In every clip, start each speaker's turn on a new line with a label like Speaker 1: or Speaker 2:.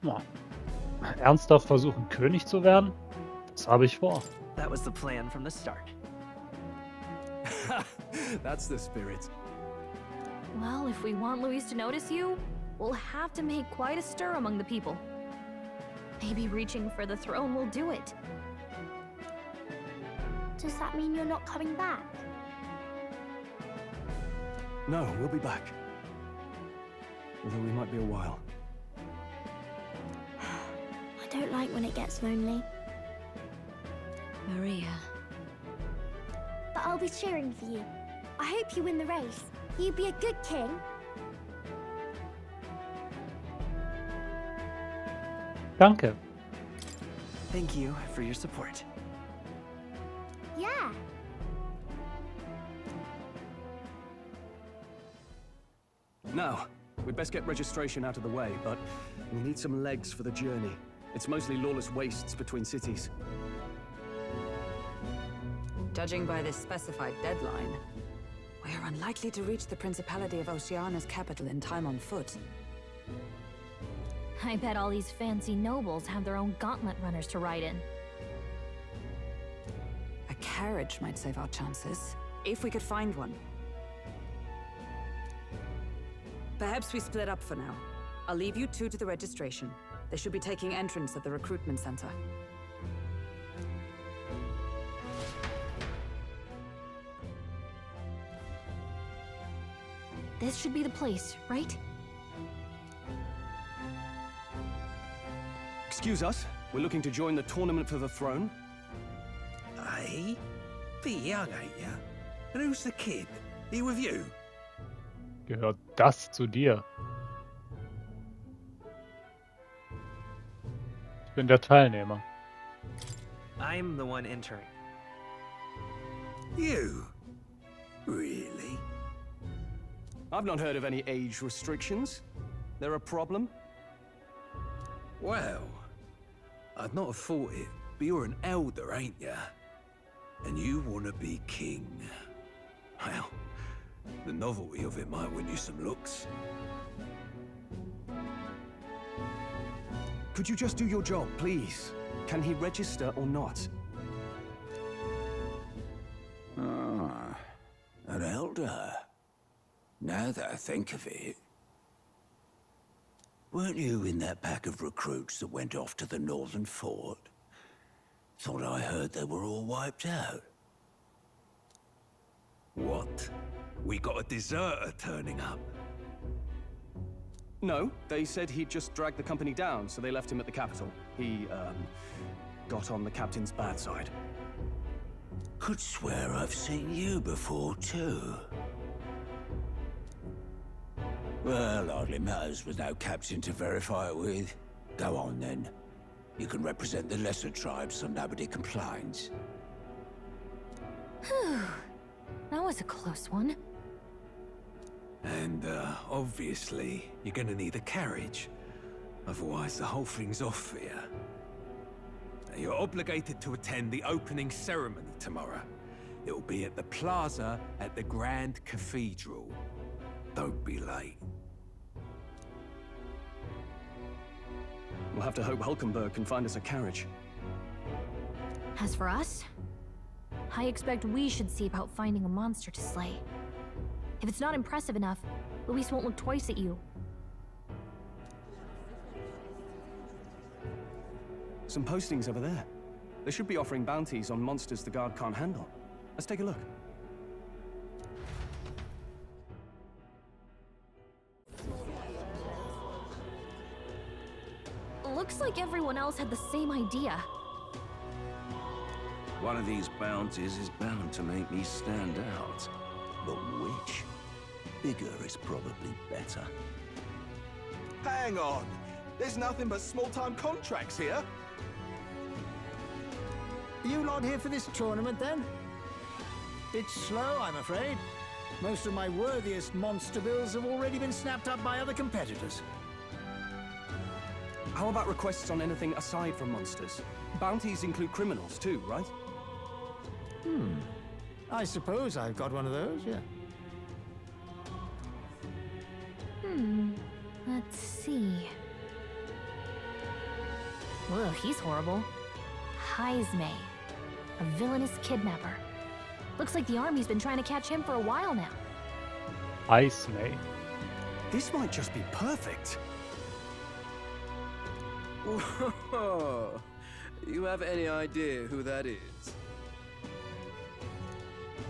Speaker 1: Ja. Ernsthaft versuchen, König zu werden? Das habe ich vor.
Speaker 2: That was the plan from the start.
Speaker 3: That's the spirit.
Speaker 4: Well, if we want Luis to notice you, we'll have to make quite a stir among the people. Maybe reaching for the throne will do it.
Speaker 5: Does that mean you're not coming back?
Speaker 3: No, we'll be back. Although we might be a while.
Speaker 5: I don't like when it gets lonely.
Speaker 4: Maria.
Speaker 5: But I'll be cheering for you. I hope you win the race. You'd be a good king.
Speaker 1: Danke.
Speaker 2: Thank you for your support.
Speaker 5: Yeah.
Speaker 3: Now, we'd best get registration out of the way, but we need some legs for the journey. It's mostly lawless wastes between cities.
Speaker 6: Judging by this specified deadline, we are unlikely to reach the Principality of Oceania's capital in time on foot.
Speaker 4: I bet all these fancy nobles have their own gauntlet runners to ride in.
Speaker 6: A carriage might save our chances, if we could find one. Perhaps we split up for now. I'll leave you two to the registration. They should be taking entrance at the recruitment center.
Speaker 4: This should be the place, right?
Speaker 3: Excuse us, we're looking to join the tournament for the throne.
Speaker 7: Aye? Bit young, ain't ya? And who's the kid? He with you?
Speaker 1: Gehört das zu dir? Ich bin der Teilnehmer.
Speaker 2: I'm the one entering.
Speaker 7: You? Really?
Speaker 3: I've not heard of any age restrictions. There a problem?
Speaker 7: Well, I'd not have thought it, but you're an elder, ain't ya? And you want to be king. Well, the novelty of it might win you some looks.
Speaker 3: Could you just do your job, please? Can he register or not?
Speaker 7: Ah, an elder. Now that I think of it. Weren't you in that pack of recruits that went off to the northern fort? Thought I heard they were all wiped out. What? We got a deserter turning up?
Speaker 3: No, they said he'd just dragged the company down, so they left him at the capital. He, got on the captain's bad side.
Speaker 7: Could swear I've seen you before, too. Well, hardly matters with no captain to verify it with. Go on, then. You can represent the lesser tribes so nobody complains.
Speaker 4: Whew. That was a close one.
Speaker 7: And, obviously, you're gonna need a carriage. Otherwise, the whole thing's off for you. Now, you're obligated to attend the opening ceremony tomorrow. It'll be at the plaza at the Grand Cathedral. Don't be late.
Speaker 3: We'll have to hope Hulkenberg can find us a carriage.
Speaker 4: As for us, I expect we should see about finding a monster to slay. If it's not impressive enough, Luis won't look twice at you.
Speaker 3: Some postings over there. They should be offering bounties on monsters the guard can't handle. Let's take a look.
Speaker 4: Looks like everyone else had the same idea.
Speaker 8: One of these bounties is bound to make me stand out. But which? Bigger is probably better.
Speaker 9: Hang on! There's nothing but small-time contracts here.
Speaker 10: You lot here for this tournament, then? It's slow, I'm afraid. Most of my worthiest monster bills have already been snapped up by other competitors.
Speaker 3: How about requests on anything aside from monsters? Bounties include criminals too, right?
Speaker 10: I suppose I've got one of those, yeah.
Speaker 4: Let's see. Ugh, he's horrible. Heisme, a villainous kidnapper. Looks like the army's been trying to catch him for a while now.
Speaker 1: Ice May.
Speaker 3: This might just be perfect.
Speaker 11: Whoa. You have any idea who that is?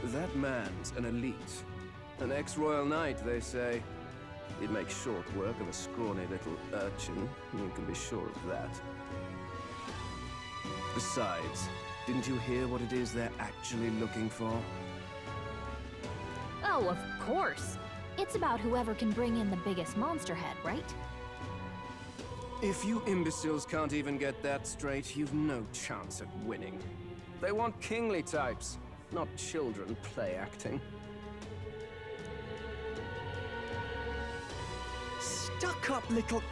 Speaker 11: That man's an elite. An ex-royal knight, they say. He'd make short work of a scrawny little urchin. You can be sure of that. Besides, didn't you hear what it is they're actually looking for?
Speaker 4: Oh, of course. It's about whoever can bring in the biggest monster head, right?
Speaker 11: If you imbeciles can't even get that straight, you've no chance at winning. They want kingly types, not children play acting.
Speaker 3: Stuck-up little...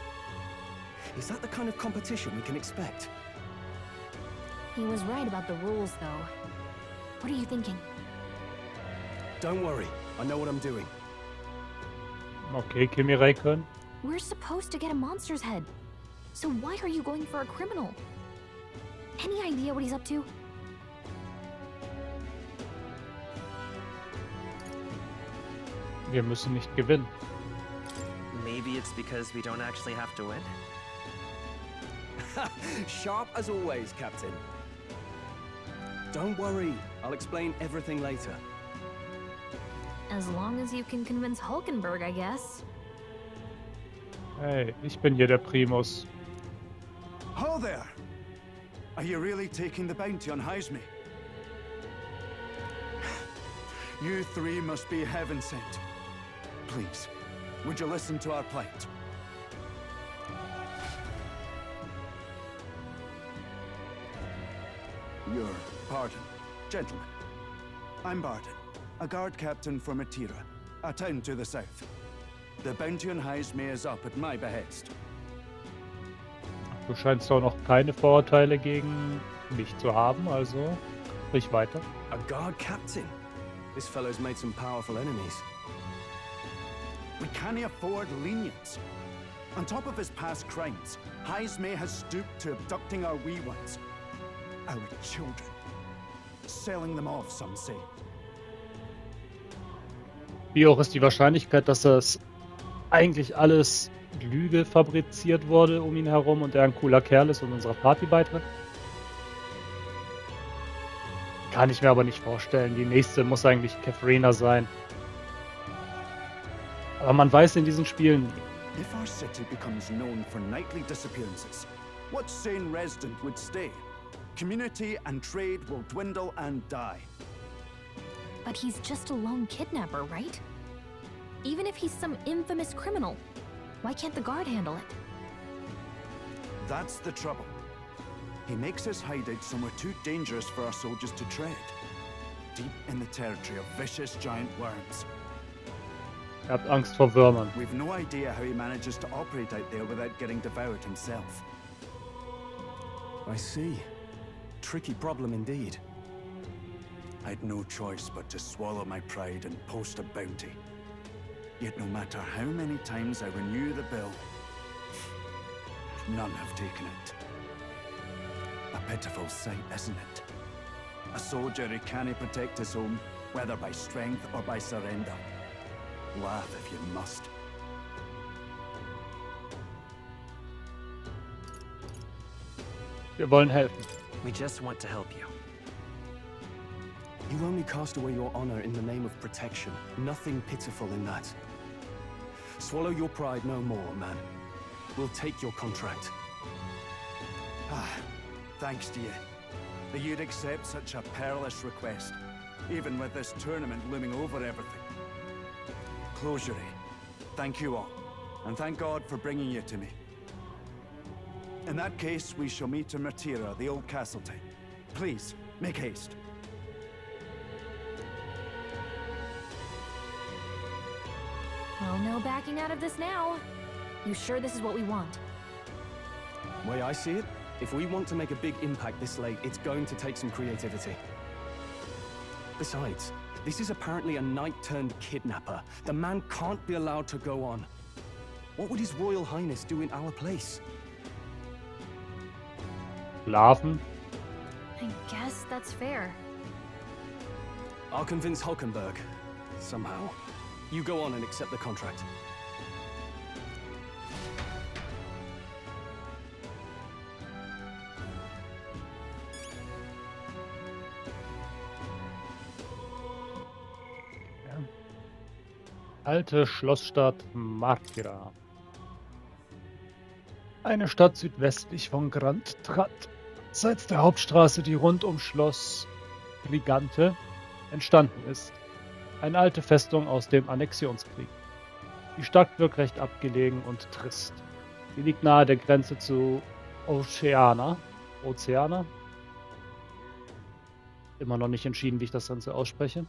Speaker 3: Is that the kind of competition we can expect?
Speaker 4: He was right about the rules, though. What are you thinking?
Speaker 3: Don't worry, I know what I'm doing.
Speaker 1: Okay, Kimi Räikkönen.
Speaker 4: We're supposed to get a monster's head. So why are you going for a criminal? Any idea what he's up to?
Speaker 1: Wir müssen nicht gewinnen.
Speaker 2: Maybe it's because we don't actually have to win?
Speaker 3: Sharp as always, Captain. Don't worry, I'll explain everything later.
Speaker 4: As long as you can convince Hulkenberg, I guess.
Speaker 1: Hey, ich bin hier der Primus.
Speaker 9: Ho there! Are you really taking the bounty on Heisme? You three must be heaven sent. Please, would you listen to our plight? Your pardon, gentlemen. I'm Barton, a guard captain for Matira, a town to the south. The bounty on Heisme is up at my behest.
Speaker 1: Du scheinst auch noch keine Vorurteile gegen mich zu haben, also sprich weiter.
Speaker 3: A guard captain? This fellow's made some powerful enemies.
Speaker 9: We can't afford lenience. On top of his past crimes, Heisme has stooped to abducting our wee ones. Our children. Selling them off, some say.
Speaker 1: Wie hoch ist die Wahrscheinlichkeit, dass das eigentlich alles Lüge fabriziert wurde um ihn herum und er ein cooler Kerl ist und unserer Party beitritt? Kann ich mir aber nicht vorstellen. Die nächste muss eigentlich Katharina sein. Aber man weiß in diesen Spielen nie.
Speaker 9: If our city becomes known for nightly disappearances, what sane resident would stay? Community and trade will dwindle and die.
Speaker 4: But he's just a lone kidnapper, right? Even if he's some infamous criminal, why can't the guard handle it?
Speaker 9: That's the trouble. He makes his hideout somewhere too dangerous for our soldiers to tread. Deep in the territory of vicious giant worms.
Speaker 1: Er hat Angst vor Würmern.
Speaker 9: We've no idea how he manages to operate out there without getting devoured himself.
Speaker 3: I see. Tricky problem indeed.
Speaker 9: I'd no choice but to swallow my pride and post a bounty. Yet no matter how many times I renew the bill, none have taken it. A pitiful sight, isn't it? A soldier who can't protect his home, whether by strength or by surrender. Laugh if you must.
Speaker 1: Wir wollen helfen.
Speaker 2: We just want to help you.
Speaker 3: You only cast away your honor in the name of protection. Nothing pitiful in that. Swallow your pride no more, man. We'll take your contract.
Speaker 9: Thanks to you. That you'd accept such a perilous request, even with this tournament looming over everything. Closure. Thank you all, and thank God for bringing you to me. In that case, we shall meet in Matira, the old castle town. Please, make haste.
Speaker 4: Well, no backing out of this now. You sure this is what we want?
Speaker 3: Way I see it, if we want to make a big impact this late, it's going to take some creativity. Besides, this is apparently a knight-turned-kidnapper. The man can't be allowed to go on. What would His Royal Highness do in our place?
Speaker 1: Sklaven?
Speaker 4: I guess that's fair.
Speaker 3: I'll convince Hulkenberg. Somehow. You go on and accept the contract.
Speaker 1: Alte Schlossstadt Markira. Eine Stadt südwestlich von Grand Trat, abseits der Hauptstraße, die rund um Schloss Brigante entstanden ist. Eine alte Festung aus dem Annexionskrieg. Die Stadt wirkt recht abgelegen und trist. Sie liegt nahe der Grenze zu Oceana. Immer noch nicht entschieden, wie ich das Ganze ausspreche.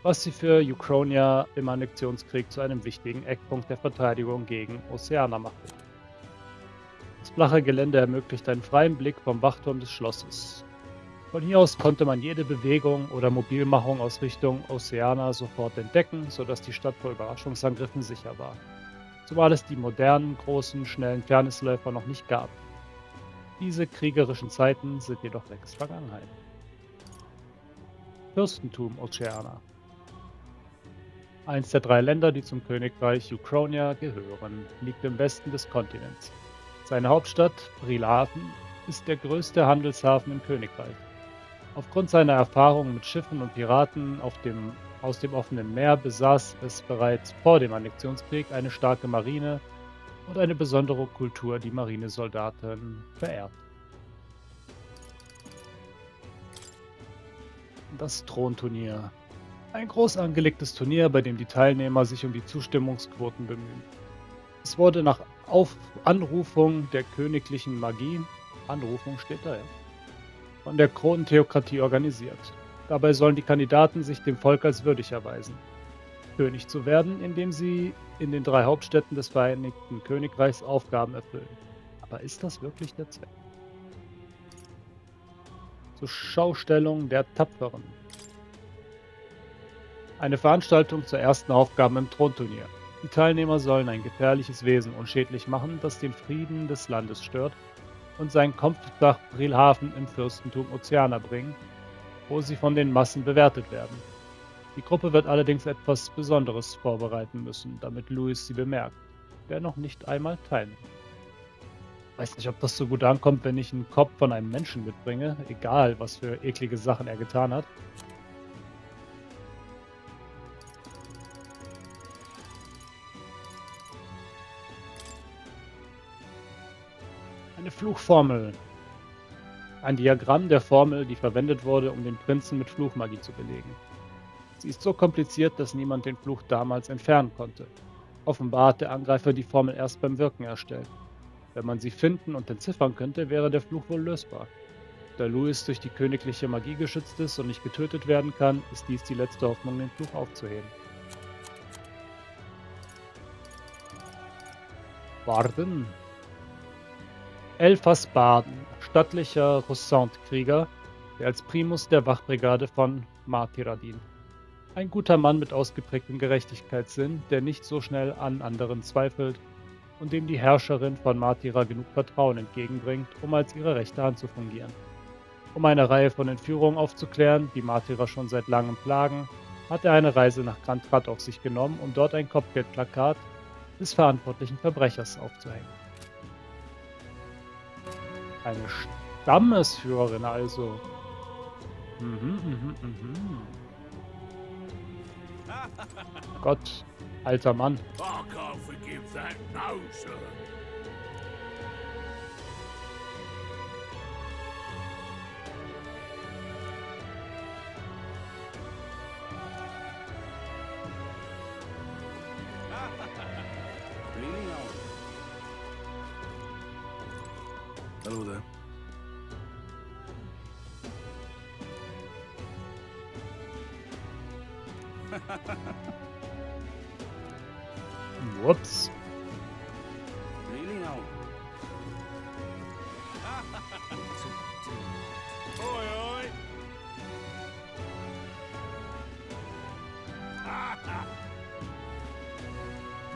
Speaker 1: Was sie für Ukronia im Annexionskrieg zu einem wichtigen Eckpunkt der Verteidigung gegen Oceana machte. Das flache Gelände ermöglicht einen freien Blick vom Wachturm des Schlosses. Von hier aus konnte man jede Bewegung oder Mobilmachung aus Richtung Oceana sofort entdecken, sodass die Stadt vor Überraschungsangriffen sicher war. Zumal es die modernen, großen, schnellen Fährnisläufer noch nicht gab. Diese kriegerischen Zeiten sind jedoch längst Vergangenheit. Fürstentum Oceana. Eins der 3 Länder, die zum Königreich Ukronia gehören, liegt im Westen des Kontinents. Seine Hauptstadt, Brilhaven, ist der größte Handelshafen im Königreich. Aufgrund seiner Erfahrungen mit Schiffen und Piraten aus dem offenen Meer besaß es bereits vor dem Annexionskrieg eine starke Marine und eine besondere Kultur, die Marinesoldaten verehrt. Das Thronturnier. Ein groß angelegtes Turnier, bei dem die Teilnehmer sich um die Zustimmungsquoten bemühen. Es wurde nach Anrufung der königlichen Magie, Anrufung steht da ja, von der Kronentheokratie organisiert. Dabei sollen die Kandidaten sich dem Volk als würdig erweisen, König zu werden, indem sie in den 3 Hauptstädten des Vereinigten Königreichs Aufgaben erfüllen. Aber ist das wirklich der Zweck? Zur Schaustellung der Tapferen. Eine Veranstaltung zur ersten Aufgabe im Thronturnier. Die Teilnehmer sollen ein gefährliches Wesen unschädlich machen, das den Frieden des Landes stört, und seinen Kopf nach Brilhaven im Fürstentum Oceana bringen, wo sie von den Massen bewertet werden. Die Gruppe wird allerdings etwas Besonderes vorbereiten müssen, damit Louis sie bemerkt, der noch nicht einmal teilnimmt. Weiß nicht, ob das so gut ankommt, wenn ich einen Kopf von einem Menschen mitbringe, egal was für eklige Sachen er getan hat. Eine Fluchformel. Ein Diagramm der Formel, die verwendet wurde, um den Prinzen mit Fluchmagie zu belegen. Sie ist so kompliziert, dass niemand den Fluch damals entfernen konnte. Offenbar hat der Angreifer die Formel erst beim Wirken erstellt. Wenn man sie finden und entziffern könnte, wäre der Fluch wohl lösbar. Da Louis durch die königliche Magie geschützt ist und nicht getötet werden kann, ist dies die letzte Hoffnung, den Fluch aufzuheben. Barden. Elphas Barden, stattlicher Russant-Krieger, der als Primus der Wachbrigade von Martira dient. Ein guter Mann mit ausgeprägtem Gerechtigkeitssinn, der nicht so schnell an anderen zweifelt und dem die Herrscherin von Martira genug Vertrauen entgegenbringt, um als ihre rechte Hand zu fungieren. Um eine Reihe von Entführungen aufzuklären, die Martira schon seit langem plagen, hat er eine Reise nach Grand Trat auf sich genommen, um dort ein Kopfgeldplakat des verantwortlichen Verbrechers aufzuhängen. Eine Stammesführerin also. Gott, alter Mann.
Speaker 12: I can't forgive that, no, sir.
Speaker 8: Really now? Hello there.
Speaker 1: Whoops.
Speaker 8: Really now?
Speaker 12: Oi, oi.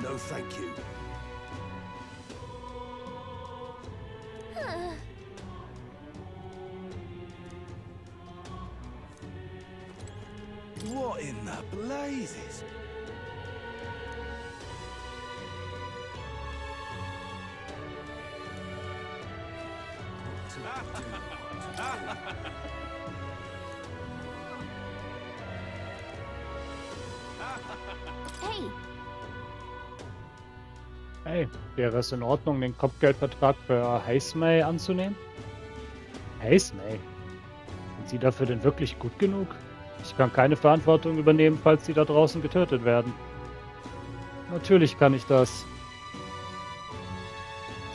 Speaker 7: No, thank you. What in the blazes?
Speaker 5: Hey,
Speaker 1: Hey, wäre es in Ordnung, den Kopfgeldvertrag für Hazemay anzunehmen? Hazemay? Sind Sie dafür denn wirklich gut genug? Ich kann keine Verantwortung übernehmen, falls Sie da draußen getötet werden. Natürlich kann ich das.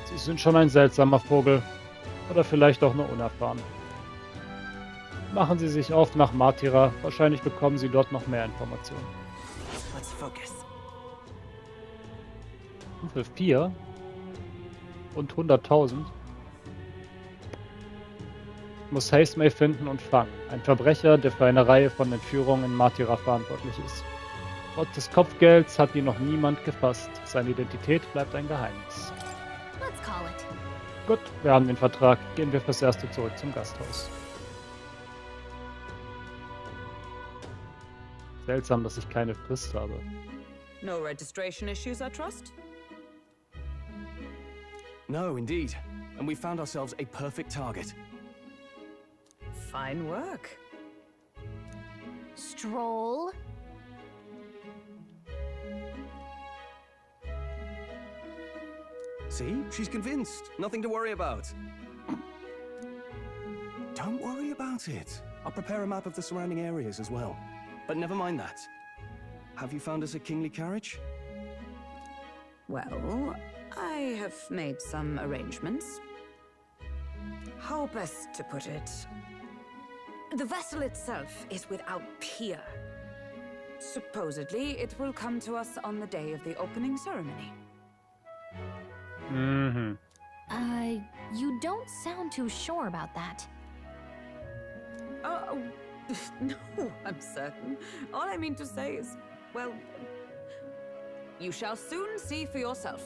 Speaker 1: Sie sind schon ein seltsamer Vogel. Oder vielleicht auch nur unerfahren. Machen Sie sich auf nach Martira. Wahrscheinlich bekommen Sie dort noch mehr Informationen.
Speaker 2: Let's focus.
Speaker 1: Für 4 und 100.000. Ich muss Hazemay finden und fangen. Ein Verbrecher, der für eine Reihe von Entführungen in Martira verantwortlich ist. Trotz des Kopfgelds hat ihn noch niemand gefasst. Seine Identität bleibt ein Geheimnis.
Speaker 4: Let's call it.
Speaker 1: Gut, wir haben den Vertrag. Gehen wir fürs Erste zurück zum Gasthaus. Seltsam, dass ich keine Frist habe.
Speaker 6: No registration issues, I trust?
Speaker 3: No, indeed. And we found ourselves a perfect target.
Speaker 6: Fine work.
Speaker 4: Stroll.
Speaker 3: See? She's convinced. Nothing to worry about. Don't worry about it. I'll prepare a map of the surrounding areas as well. But never mind that. Have you found us a kingly carriage?
Speaker 6: Well, I have made some arrangements. How best to put it? The vessel itself is without peer. Supposedly, it will come to us on the day of the opening ceremony.
Speaker 1: Mm-hmm.
Speaker 4: You don't sound too sure about that.
Speaker 6: Oh, no, I'm certain. All I mean to say is, well, you shall soon see for yourself.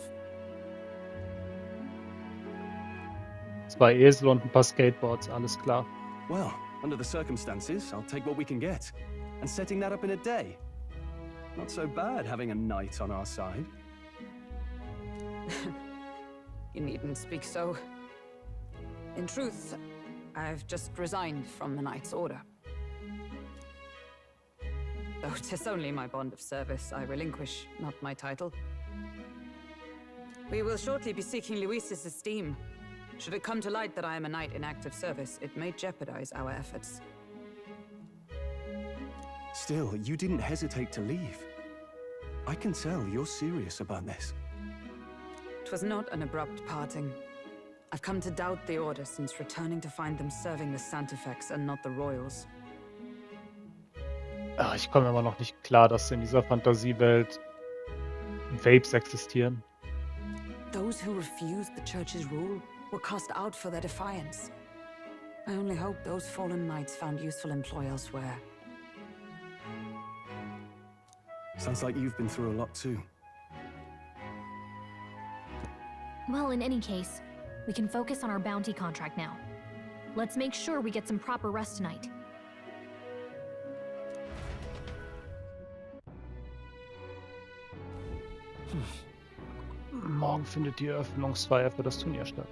Speaker 1: 2 Esel und ein paar Skateboards, alles klar.
Speaker 3: Well, under the circumstances, I'll take what we can get. And setting that up in a day. Not so bad having a knight on our side.
Speaker 6: You needn't speak so. In truth, I've just resigned from the Knight's Order. Though 'tis only my bond of service I relinquish, not my title. We will shortly be seeking Luis's esteem. Should it come to light that I am a knight in active service, it may jeopardize our efforts.
Speaker 3: Still, you didn't hesitate to leave. I can tell you're serious about this.
Speaker 6: It was not an abrupt parting. I've come to doubt the Order since returning to find them serving the Santifex and not the Royals.
Speaker 1: Ich komme immer noch nicht klar, dass in dieser Fantasiewelt Vapes existieren.
Speaker 6: Those who refused the Church's rule were cast out for their defiance. I only hope those fallen knights found useful employ elsewhere.
Speaker 3: Sounds like you've been through a lot too.
Speaker 4: Well, in any case, we can focus on our bounty contract now. Let's make sure we get some proper rest tonight.
Speaker 1: Morgen findet die Eröffnungsfeier für das Turnier statt.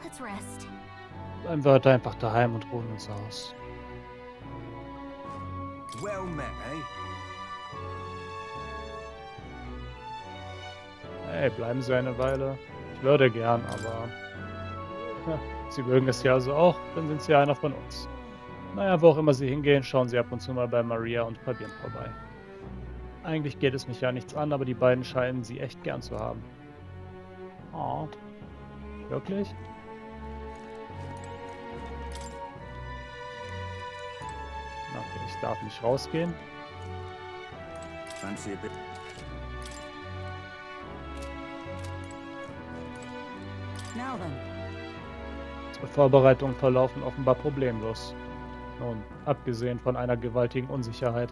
Speaker 4: Let's rest.
Speaker 1: Bleiben wir heute einfach daheim und ruhen uns aus.
Speaker 7: Well met, eh?
Speaker 1: Hey, bleiben Sie eine Weile. Ich würde gern, aber... Ja, Sie mögen es ja also auch, dann sind Sie einer von uns. Naja, wo auch immer Sie hingehen, schauen Sie ab und zu mal bei Maria und Fabian vorbei. Eigentlich geht es mich ja nichts an, aber die beiden scheinen Sie echt gern zu haben. Oh. Wirklich? Okay, ich darf nicht rausgehen.
Speaker 8: Fancy a bit.
Speaker 6: Now then.
Speaker 1: Unsere Vorbereitungen verlaufen offenbar problemlos. Nun, abgesehen von einer gewaltigen Unsicherheit.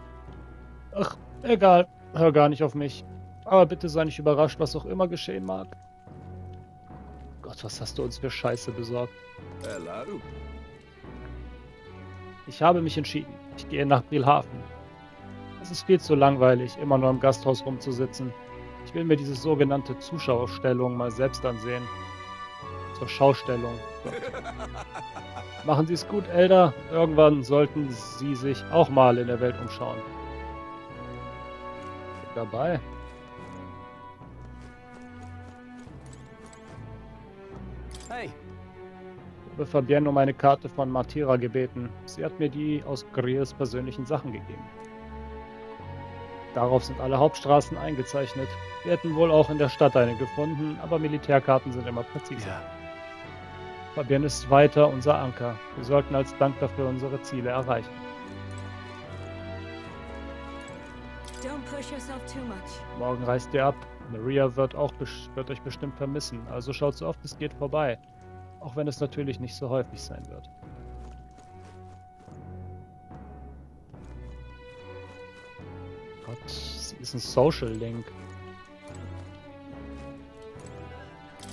Speaker 1: Ach, egal. Hör gar nicht auf mich. Aber bitte sei nicht überrascht, was auch immer geschehen mag. Gott, was hast du uns für Scheiße besorgt?
Speaker 7: Hello.
Speaker 1: Ich habe mich entschieden. Ich gehe nach Brilhafen. Es ist viel zu langweilig, immer nur im Gasthaus rumzusitzen. Ich will mir diese sogenannte Zuschauerstellung mal selbst ansehen. Zur Schaustellung. Gott. Machen Sie es gut, Elder. Irgendwann sollten Sie sich auch mal in der Welt umschauen. Bin dabei.
Speaker 3: Hey.
Speaker 1: Ich habe Fabienne um eine Karte von Martira gebeten. Sie hat mir die aus Grilles persönlichen Sachen gegeben. Darauf sind alle Hauptstraßen eingezeichnet. Wir hätten wohl auch in der Stadt eine gefunden, aber Militärkarten sind immer präziser.
Speaker 3: Ja.
Speaker 1: Fabienne ist weiter unser Anker. Wir sollten als Dank dafür unsere Ziele erreichen.
Speaker 4: Don't push yourself too much.
Speaker 1: Morgen reist ihr ab. Maria wird euch bestimmt vermissen, also schaut so oft es geht vorbei. Auch wenn es natürlich nicht so häufig sein wird. Gott, sie ist ein Social Link.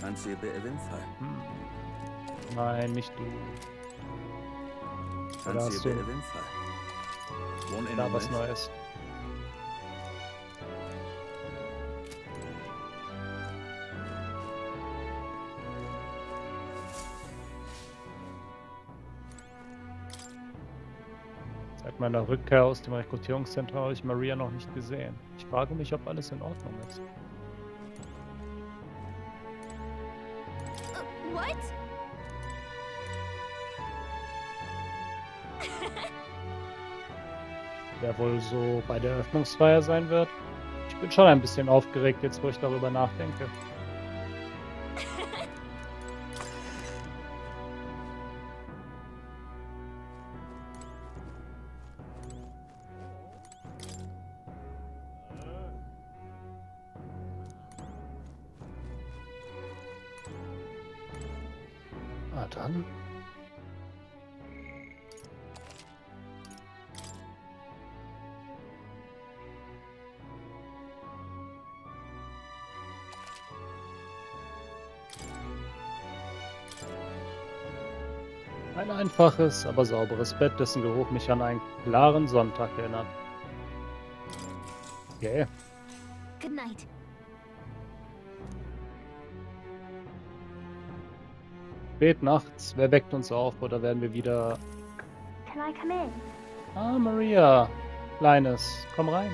Speaker 8: Fancy a bit of info?
Speaker 1: Nein, nicht du. Oder
Speaker 8: Fancy
Speaker 1: hast
Speaker 8: a
Speaker 1: du
Speaker 8: bit of info? Want
Speaker 1: da
Speaker 8: in
Speaker 1: was
Speaker 8: with?
Speaker 1: Neues? Seit meiner Rückkehr aus dem Rekrutierungszentrum habe ich Maria noch nicht gesehen. Ich frage mich, ob alles in Ordnung ist.
Speaker 5: What?
Speaker 1: Wer wohl so bei der Eröffnungsfeier sein wird? Ich bin schon ein bisschen aufgeregt, jetzt wo ich darüber nachdenke. Na dann. Ein einfaches, aber sauberes Bett, dessen Geruch mich an einen klaren Sonntag erinnert. Okay.
Speaker 5: Good night.
Speaker 1: Spät nachts. Wer weckt uns auf oder werden wir wieder...
Speaker 5: Can I come in?
Speaker 1: Ah, Maria. Kleines. Komm rein.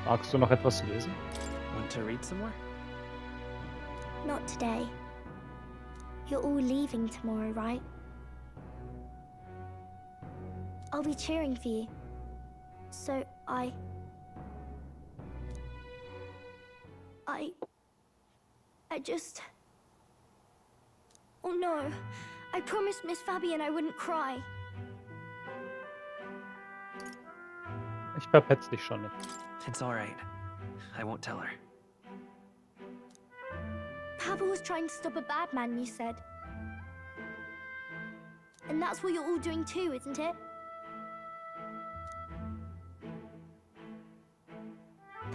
Speaker 1: Magst du noch etwas lesen?
Speaker 2: Want to read some more?
Speaker 5: Not today. You're all leaving tomorrow, right? I'll be cheering for you. So I just... Oh no. I promised Miss Fabian I wouldn't cry.
Speaker 1: Ich verpetz dich schon nicht.
Speaker 2: It's alright. I won't tell her.
Speaker 5: Papa was trying to stop a bad man, you said. And that's what you're all doing too, isn't it?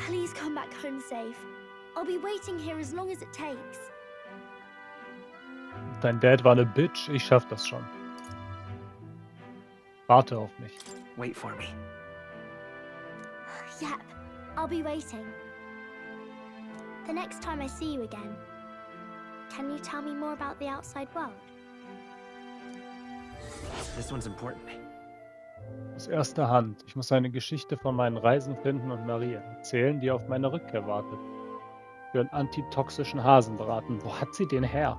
Speaker 5: Please come back home safe. I'll be waiting here as long as it takes.
Speaker 1: Dein Dad war eine Bitch. Ich schaff das schon. Warte auf mich.
Speaker 2: Wait for me.
Speaker 5: Yep, I'll be waiting. The next time I see you again, can you tell me more about the outside world?
Speaker 2: This one's important.
Speaker 1: Aus erster Hand. Ich muss eine Geschichte von meinen Reisen finden und Maria erzählen, die auf meine Rückkehr wartet. Für einen antitoxischen Hasen beraten. Wo hat sie den her?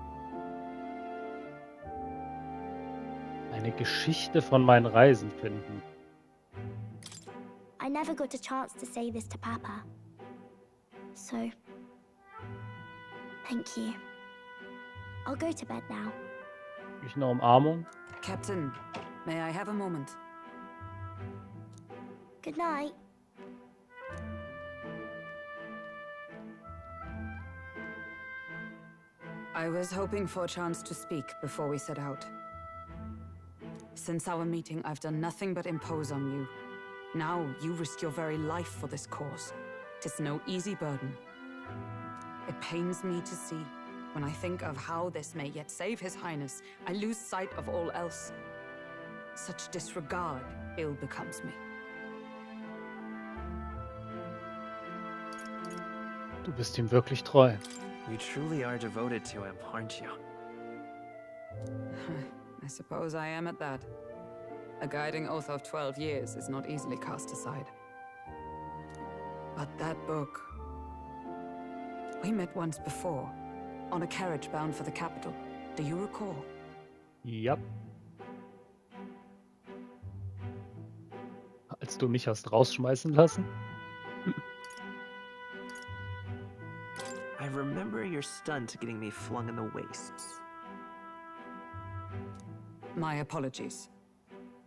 Speaker 1: Eine Geschichte von meinen Reisen finden.
Speaker 5: I never got a chance to say this to Papa. So, thank you. I'll go to bed now.
Speaker 1: Ich eine Umarmung?
Speaker 6: Captain, may I have a moment?
Speaker 5: Good night.
Speaker 6: I was hoping for a chance to speak before we set out. Since our meeting, I've done nothing but impose on you. Now, you risk your very life for this cause. 'Tis no easy burden. It pains me to see, When I think of how this may yet save His Highness, I lose sight of all else. Such disregard ill becomes me.
Speaker 1: Du bist ihm wirklich treu.
Speaker 2: You truly are devoted to him, aren't you?
Speaker 6: I suppose I am at that. A guiding oath of 12 years is not easily cast aside. But that book... We met once before, on a carriage bound for the capital. Do you recall?
Speaker 1: Ja. Als du mich hast rausschmeißen lassen?
Speaker 2: I remember your stunt getting me flung in the wastes.
Speaker 6: My apologies.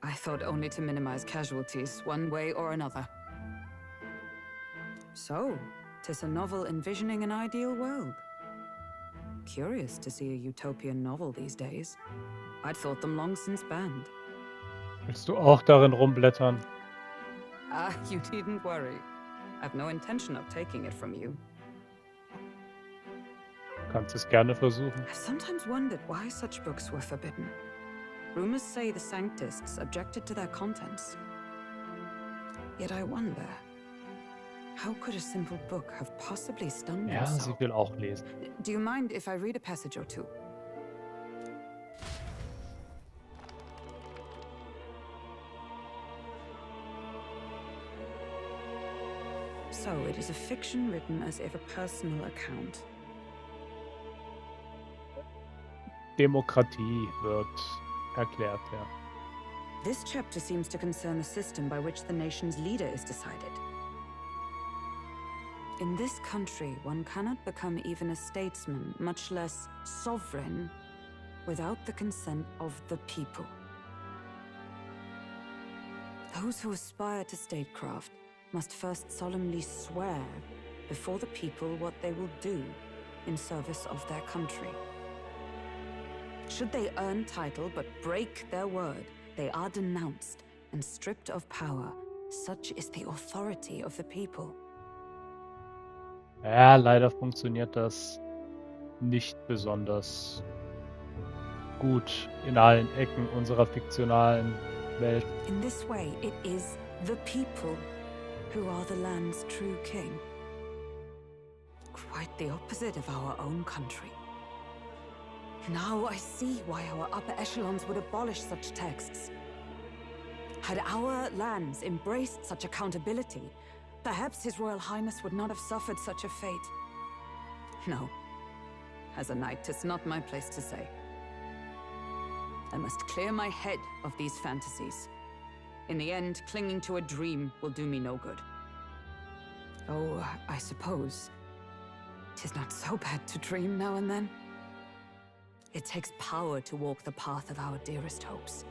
Speaker 6: I thought only to minimize casualties, one way or another. So, 'tis a novel envisioning an ideal world. Curious to see a utopian novel these days. I'd thought them long since banned.
Speaker 1: Willst du auch darin rumblättern?
Speaker 6: Ah, you needn't worry. I've no intention of taking it from you.
Speaker 1: Du kannst es gerne versuchen.
Speaker 6: I've sometimes wondered why such books were forbidden. Rumors say the Sanctists objected to their contents. Yet I wonder, how could a simple book have possibly stung them
Speaker 1: Ja,
Speaker 6: so?
Speaker 1: sie will auch lesen.
Speaker 6: Do you mind if I read a passage or two? So, it is a fiction written as if a personal account.
Speaker 1: Demokratie wird erklärt, ja.
Speaker 6: This chapter seems to concern the system by which the nation's leader is decided. In this country, one cannot become even a statesman, much less sovereign, without the consent of the people. Those who aspire to statecraft must first solemnly swear before the people what they will do in service of their country. Should they earn title but break their word, they are denounced and stripped of power. Such is the authority of the people.
Speaker 1: Ja, leider funktioniert das nicht besonders gut in allen Ecken unserer fiktionalen Welt.
Speaker 6: In this way, it is the people who are the land's true king. Quite the opposite of our own country. Now I see why our upper echelons would abolish such texts. Had our lands embraced such accountability, perhaps His Royal Highness would not have suffered such a fate. No. As a knight, 'tis not my place to say. I must clear my head of these fantasies. In the end, clinging to a dream will do me no good. Oh, I suppose 'tis not so bad to dream now and then. It takes power to walk the path of our dearest hopes.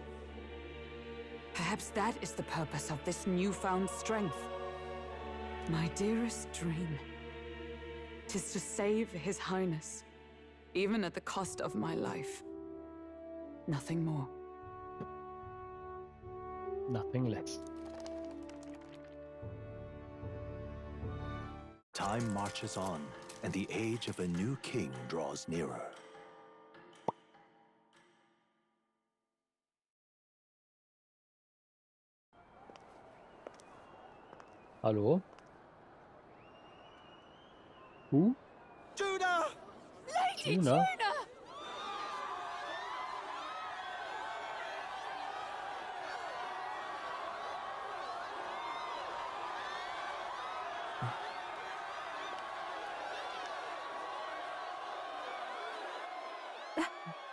Speaker 6: Perhaps that is the purpose of this newfound strength. My dearest dream, 'tis to save His Highness, even at the cost of my life. Nothing more.
Speaker 1: Nothing less.
Speaker 13: Time marches on, and the age of a new king draws nearer.
Speaker 1: Hallo? Who?
Speaker 10: Judah!
Speaker 1: Lady Judah?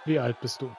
Speaker 1: Wie alt bist du?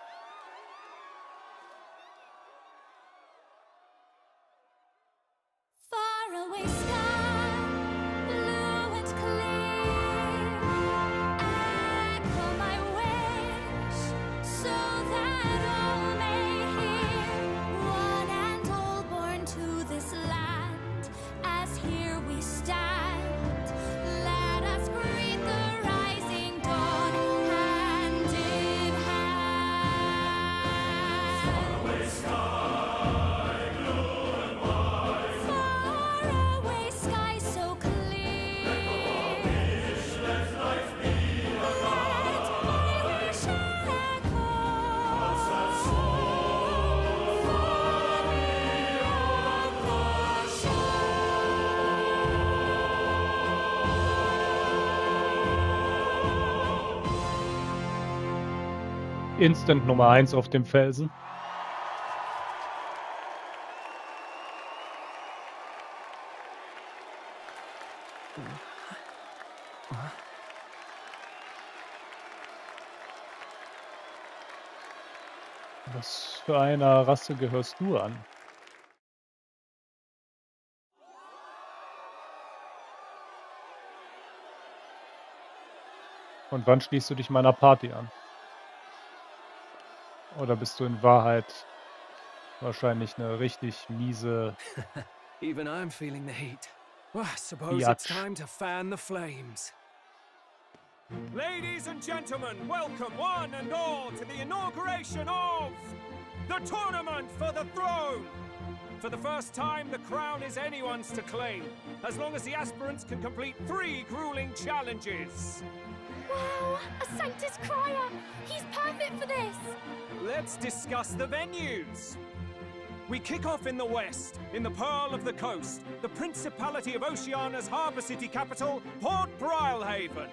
Speaker 1: Instant Nummer 1 auf dem Felsen. Was für einer Rasse gehörst du an? Und wann schließt du dich meiner Party an? Oder bist du in Wahrheit wahrscheinlich eine richtig miese...
Speaker 3: Even I'm feeling the heat. Well, I suppose it's time to fan the flames. Ladies and gentlemen, welcome one and all to the inauguration of the Tournament for the Throne! For the first time, the crown is anyone's to claim, as long as the aspirants can complete 3 grueling challenges.
Speaker 5: Wow, a Sanctus Crier! He's perfect for this!
Speaker 3: Let's discuss the venues. We kick off in the west, in the Pearl of the Coast, the Principality of Oceania's harbour city capital, Port Brilehaven.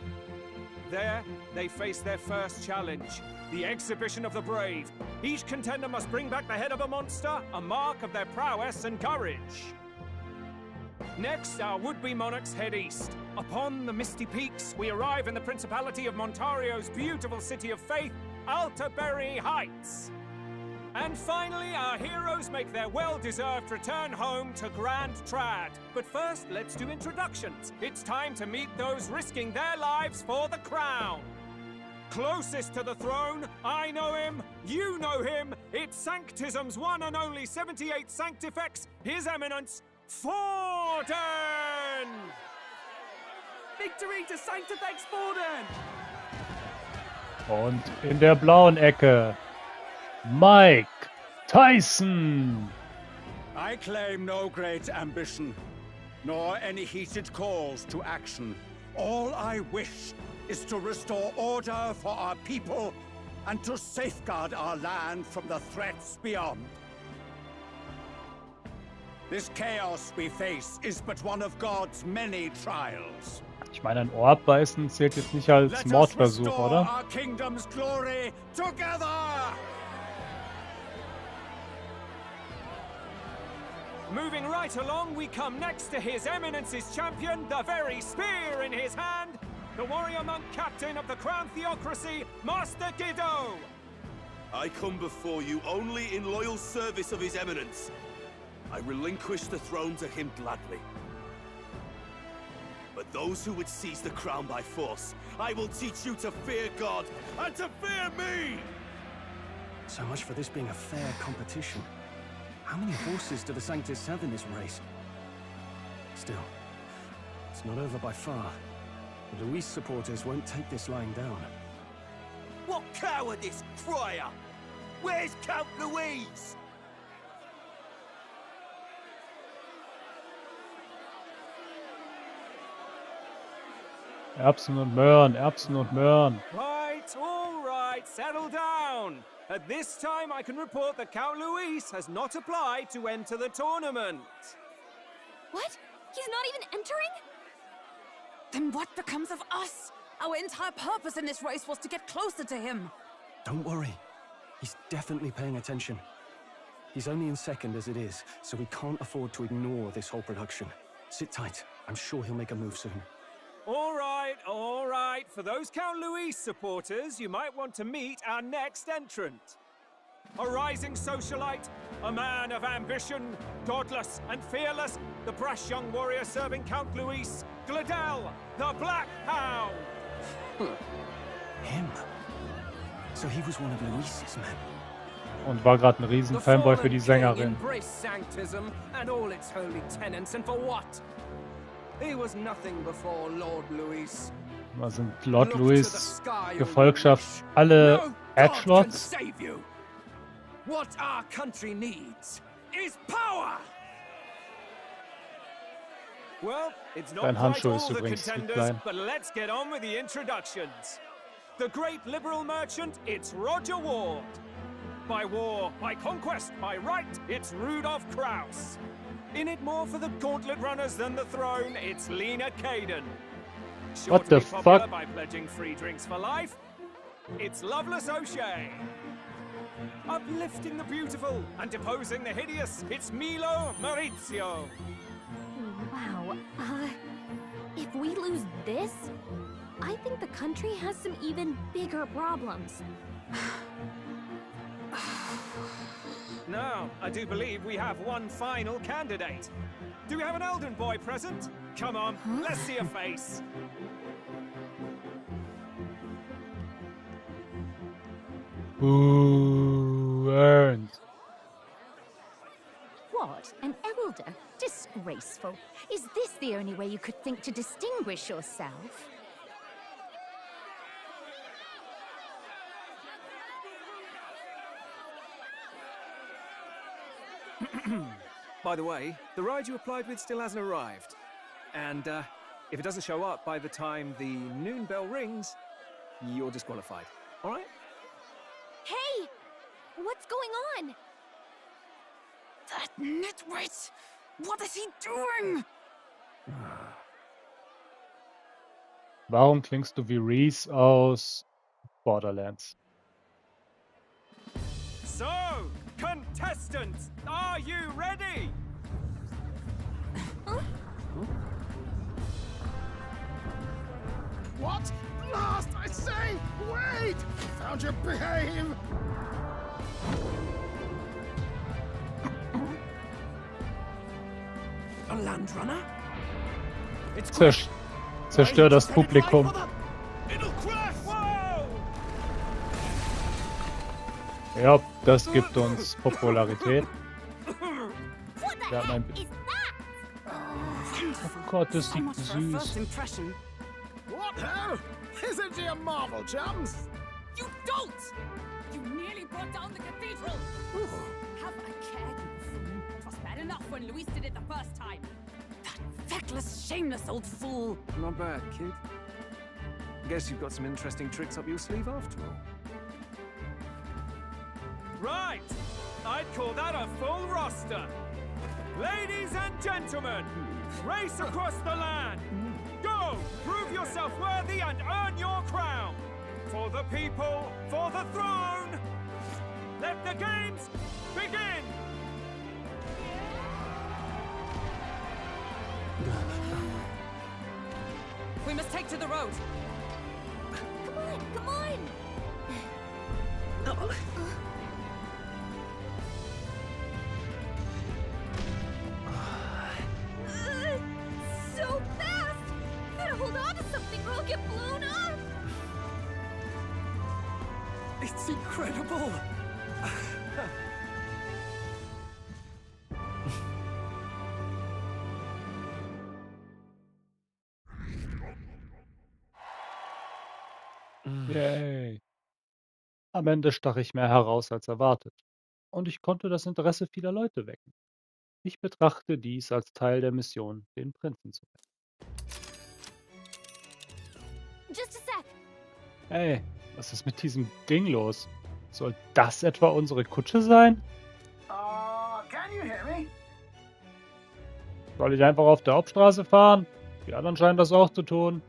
Speaker 3: There, they face their first challenge, the Exhibition of the Brave. Each contender must bring back the head of a monster, a mark of their prowess and courage. Next, our would-be monarchs head east. Upon the misty peaks, we arrive in the Principality of Montario's beautiful city of faith, Altaberry Heights. And finally, our heroes make their well-deserved return home to Grand Trad. But first, let's do introductions. It's time to meet those risking their lives for the crown. Closest to the throne, I know him, you know him. It's Sanctism's one and only 78th Sanctifex, His Eminence, Forden!
Speaker 9: Victory to Sanctifex Forden!
Speaker 1: Und in der blauen Ecke Mike Tyson.
Speaker 9: I claim no great ambition, nor any heated calls to action. All I wish is to restore order for our people and to safeguard our land from the threats beyond. This chaos we face is but one of God's many trials.
Speaker 1: Ich meine, ein Ohr abbeißen zählt jetzt nicht als Mordversuch, oder?
Speaker 9: Our kingdom's glory together!
Speaker 3: Moving right along, we come next to His Eminence's champion, the very spear in his hand, the warrior monk captain of the Crown Theocracy, Master Giddo!
Speaker 14: I come before you only in loyal service of His Eminence. I relinquish the throne to him gladly. But those who would seize the crown by force, I will teach you to fear God and to fear me!
Speaker 3: So much for this being a fair competition. How many horses do the Sanctists have in this race? Still, it's not over by far. The Luis supporters won't take this lying down.
Speaker 14: What cowardice, Crier! Where's Count Louise?
Speaker 1: Erbsen und Möhren, Erbsen und Möhren.
Speaker 3: Right, all right, settle down. At this time, I can report that Count Luis has not applied to enter the tournament.
Speaker 4: What? He's not even entering?
Speaker 6: Then what becomes of us? Our entire purpose in this race was to get closer to him.
Speaker 3: Don't worry. He's definitely paying attention. He's only in second as it is, so we can't afford to ignore this whole production. Sit tight. I'm sure he'll make a move soon. All right, all right. For those Count Luis supporters, you might want to meet our next entrant. A rising socialite, a man of ambition, godless and fearless, the brash young warrior serving Count Luis, Gladel, the Black Hound. Him? So he was one of Luis's men.
Speaker 1: Und war gerade ein Riesen-Fanboy für die Sängerin.
Speaker 11: Sanctism and all its holy tenets, and for what? He was nothing before Lord Luis.
Speaker 1: Da sind Lord Louis Gefolgschaft alle Edgelords.
Speaker 11: What our country needs is power.
Speaker 3: Well, it's not
Speaker 1: Dein
Speaker 3: quite
Speaker 1: Handschuh
Speaker 3: all
Speaker 1: ist
Speaker 3: the
Speaker 1: übrigens zu
Speaker 3: contenders,
Speaker 1: klein.
Speaker 3: but let's get on with the introductions. The great liberal merchant, it's Roger Ward. By war, by conquest, by right, it's Rudolph Kraus. In it more for the gauntlet runners than the throne, it's Lena Caden. Sure
Speaker 1: What
Speaker 3: to
Speaker 1: the
Speaker 3: be popular
Speaker 1: fuck?
Speaker 3: by pledging free drinks for life, it's Loveless O'Shea. Uplifting the beautiful and deposing the hideous, it's Milo Maurizio.
Speaker 4: Wow. If we lose this, I think the country has some even bigger problems.
Speaker 3: Now, I do believe we have one final candidate. Do we have an Elden boy present? Come on, let's see a face.
Speaker 1: Ooh, earned.
Speaker 15: What? An elder? Disgraceful. Is this the only way you could think to distinguish yourself?
Speaker 3: By the way, the ride you applied with still hasn't arrived. And if it doesn't show up by the time the noon bell rings, you're disqualified. All right?
Speaker 4: Hey! What's going on?
Speaker 6: That nitwit! What is he doing?
Speaker 1: Warum klingst du wie Reese aus Borderlands?
Speaker 3: So, contestants, are you ready?
Speaker 10: What? Last, I say! Wait! Found your behave!
Speaker 2: A landrunner?
Speaker 1: Zerstör das Publikum. Ja, das gibt uns Popularität. Ja, mein oh Gott, das sieht süß.
Speaker 10: What hell? Isn't he a marvel, chums?
Speaker 6: You dolt! You nearly brought down the cathedral! Have a care, you fool. It was bad enough when Luis did it the first time. That feckless, shameless old fool.
Speaker 3: Not bad, kid. Guess you've got some interesting tricks up your sleeve after all. Right! I'd call that a full roster. Ladies and gentlemen, race across the land. Go! Prove yourself worthy and earn your crown. For the people, for the throne. Let the games begin!
Speaker 6: We must take to the road.
Speaker 4: Come on, come on! So fast! Gotta hold on to something or I'll get blown up!
Speaker 2: It's incredible!
Speaker 1: Yay. Am Ende stach ich mehr heraus als erwartet. Und ich konnte das Interesse vieler Leute wecken. Ich betrachte dies als Teil der Mission, den Prinzen zu retten.
Speaker 4: Just a sec.
Speaker 1: Hey, was ist mit diesem Ding los? Soll das etwa unsere Kutsche sein?
Speaker 10: Can you hear me?
Speaker 1: Soll ich einfach auf der Hauptstraße fahren? Die anderen scheinen das auch zu tun.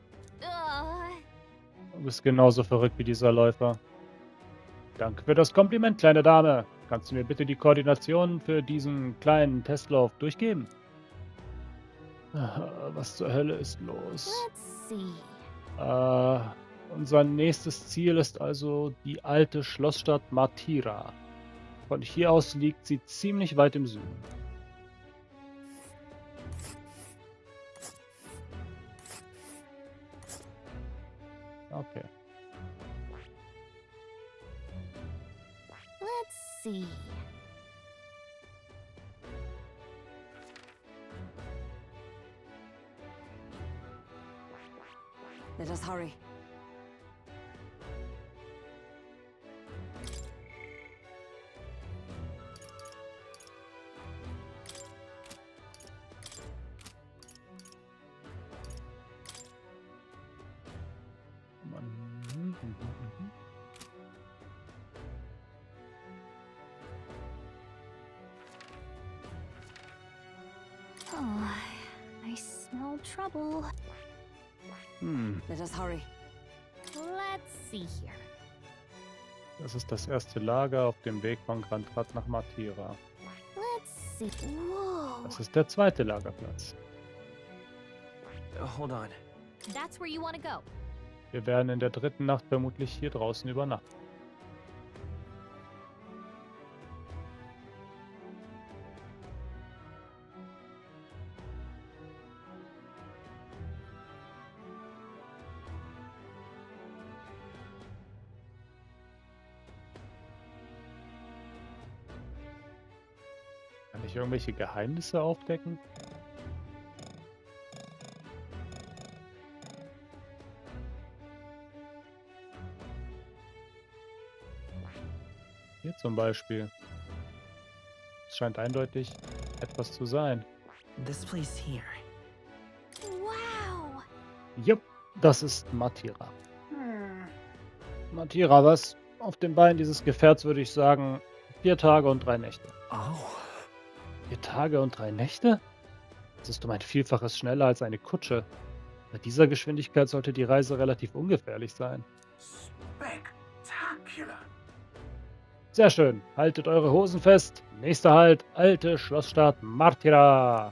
Speaker 1: Du bist genauso verrückt wie dieser Läufer. Danke für das Kompliment, kleine Dame. Kannst du mir bitte die Koordinationen für diesen kleinen Testlauf durchgeben? Was zur Hölle ist los?
Speaker 4: Let's see.
Speaker 1: Unser nächstes Ziel ist also die alte Schlossstadt Martira. Von hier aus liegt sie ziemlich weit im Süden. Okay.
Speaker 4: Let's see.
Speaker 6: Let us hurry.
Speaker 4: Oh, I smell trouble.
Speaker 6: Let us hurry.
Speaker 4: Let's see here.
Speaker 1: Das ist das erste Lager auf dem Weg von Grandrat nach Matira.
Speaker 4: Let's see. Whoa.
Speaker 1: Das ist der zweite Lagerplatz.
Speaker 2: Hold on.
Speaker 4: That's where you want to go.
Speaker 1: Wir werden in der dritten Nacht vermutlich hier draußen übernachten. Kann ich irgendwelche Geheimnisse aufdecken? Hier zum Beispiel. Es scheint eindeutig etwas zu sein.
Speaker 2: This place here.
Speaker 4: Wow.
Speaker 1: Jupp, das ist Matira. Matira, was? Auf den Beinen dieses Gefährts würde ich sagen 4 Tage und 3 Nächte.
Speaker 2: Oh.
Speaker 1: 4 Tage und 3 Nächte? Das ist um ein Vielfaches schneller als eine Kutsche. Bei dieser Geschwindigkeit sollte die Reise relativ ungefährlich sein.
Speaker 12: Spectacular.
Speaker 1: Sehr schön. Haltet eure Hosen fest. Nächster Halt, alte Schlossstadt Matira.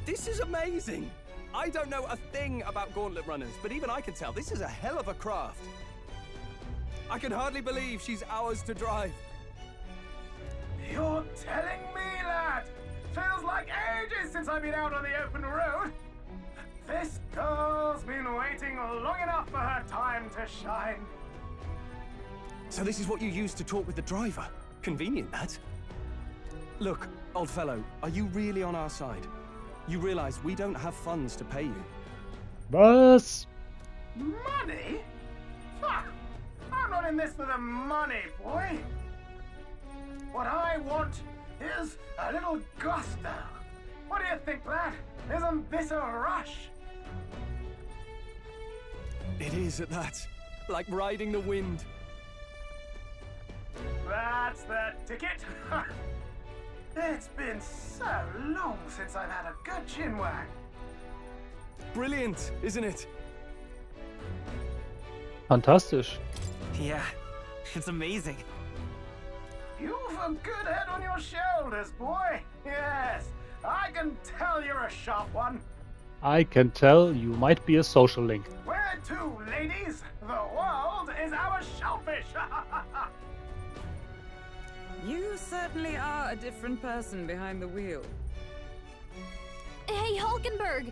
Speaker 11: This is amazing! I don't know a thing about gauntlet runners, but even I can tell this is a hell of a craft. I can hardly believe she's ours to drive.
Speaker 12: You're telling me, lad? Feels like ages since I've been out on the open road. This girl's been waiting long enough for her time to shine.
Speaker 11: So this is what you used to talk with the driver? Convenient, that. Look, old fellow, are you really on our side? You realize we don't have funds to pay you.
Speaker 1: Was?
Speaker 12: Money? Fuck! I'm not in this for the money, boy. What I want is a little gusto. What do you think, lad? Isn't this a rush?
Speaker 11: It is at that. Like riding the wind.
Speaker 12: That's the ticket. It's been so long since I've had a good chinwag.
Speaker 11: Brilliant, isn't it?
Speaker 1: Fantastisch.
Speaker 2: Yeah, it's amazing.
Speaker 12: You've a good head on your shoulders, boy. Yes, I can tell you're a sharp one.
Speaker 1: I can tell you might be a social link.
Speaker 12: Where to, ladies? The world is our shellfish.
Speaker 6: You certainly are a different person behind the wheel.
Speaker 4: Hey, Hulkenberg!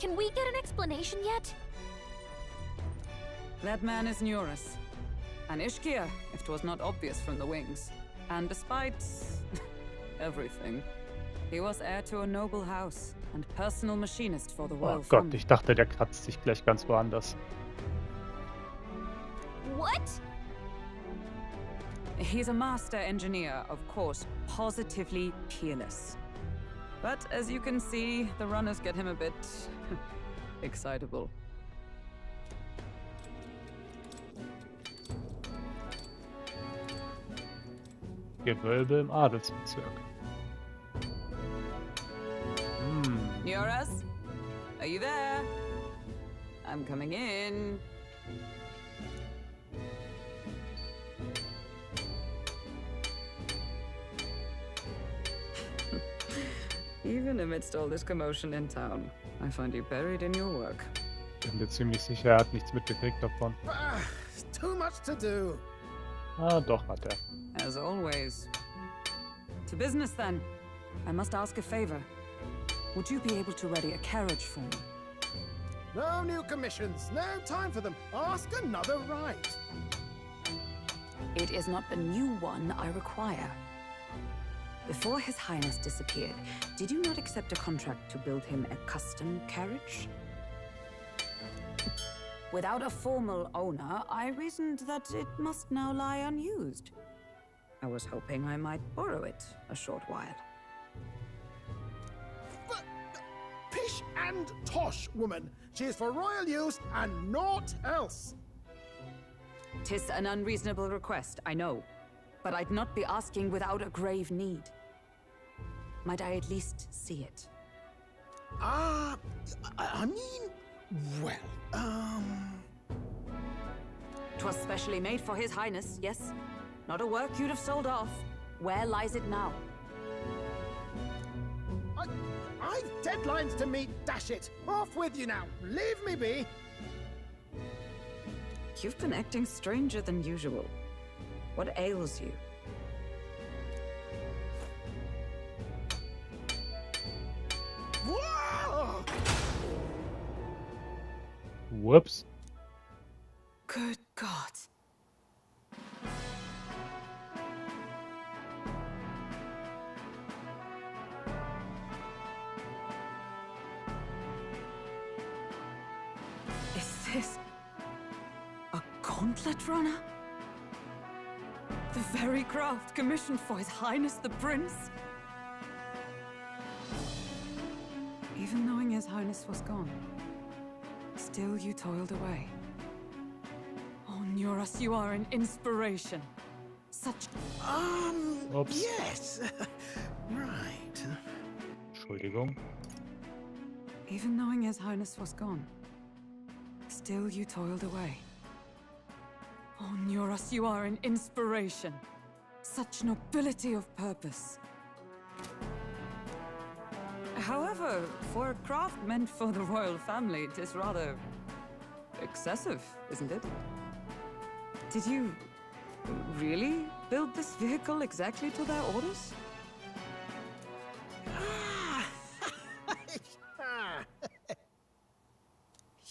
Speaker 4: Can we get an explanation yet?
Speaker 6: That man is Nuris. An Ishkia, if 'twas not obvious from the wings. And despite everything, he was heir to a noble house and personal machinist for the
Speaker 1: Oh
Speaker 6: royal
Speaker 1: Gott,
Speaker 6: family.
Speaker 1: ich dachte, der kratzt sich gleich ganz woanders.
Speaker 4: What?
Speaker 6: He's a master engineer, of course, positively peerless. But as you can see, the runners get him a bit excitable.
Speaker 1: Gewölbe im Adelsbezirk.
Speaker 6: Nuris? Are you there? I'm coming in. Even amidst all this commotion in town, I find you buried in your work.
Speaker 1: Ich bin mir ziemlich sicher, er hat nichts mitgekriegt davon.
Speaker 12: Too much to do.
Speaker 1: Ah, doch hat er.
Speaker 6: As always. To business then. I must ask a favor. Would you be able to ready a carriage for me?
Speaker 12: No new commissions. No time for them. Ask another right.
Speaker 6: It is not a new one I require. Before His Highness disappeared, did you not accept a contract to build him a custom carriage? Without a formal owner, I reasoned that it must now lie unused. I was hoping I might borrow it a short while.
Speaker 12: But, pish and tosh, woman. She is for royal use and naught else.
Speaker 6: 'Tis an unreasonable request, I know. But I'd not be asking without a grave need. Might I at least see it?
Speaker 12: I mean,
Speaker 10: Well,
Speaker 6: 'Twas specially made for His Highness, yes? Not a work you'd have sold off. Where lies it now?
Speaker 10: I've deadlines to meet, dash it! Off with you now! Leave me be!
Speaker 6: You've been acting stranger than usual. What ails you?
Speaker 10: Whoa!
Speaker 1: Whoops.
Speaker 6: Good God. Is this a gauntlet runner? The very craft commissioned for His Highness the Prince? Even knowing His Highness was gone, still you toiled away. Oh, Nuras, you are an inspiration. Such...
Speaker 1: Oops.
Speaker 10: Yes. Right.
Speaker 1: Entschuldigung.
Speaker 6: Even knowing His Highness was gone, still you toiled away. Oh, Nuras, you are an inspiration. Such nobility of purpose. However, for a craft meant for the royal family, it is rather excessive, isn't it? Did you really build this vehicle exactly to their orders?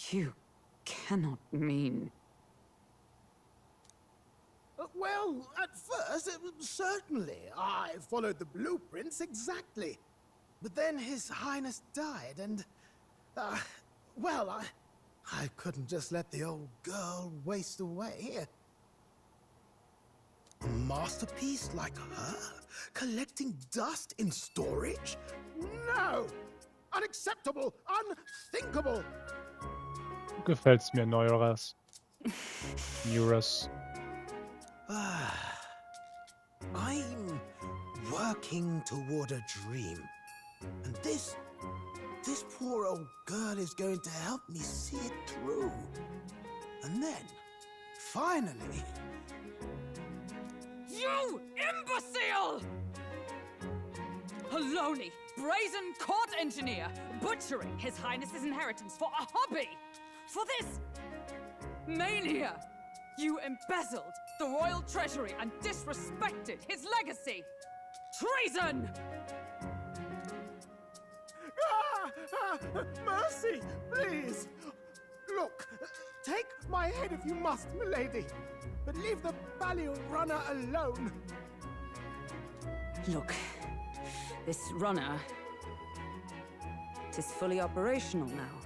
Speaker 6: You cannot mean...
Speaker 10: Well, at first, certainly. I followed the blueprints exactly. But then His Highness died, and... well, I couldn't just let the old girl waste away. A masterpiece like her? Collecting dust in storage? No! Unacceptable! Unthinkable!
Speaker 1: Gefällt's mir, Neueres. Nuras.
Speaker 10: I'm working toward a dream. And this poor old girl is going to help me see it through. And then, finally...
Speaker 6: You imbecile! Haloni, brazen court engineer, butchering His Highness's inheritance for a hobby! For this mania! You embezzled the royal treasury and disrespected his legacy! Treason!
Speaker 10: Mercy, please! Look, take my head if you must, milady, but leave the value runner alone.
Speaker 6: Look, this runner... it is fully operational now,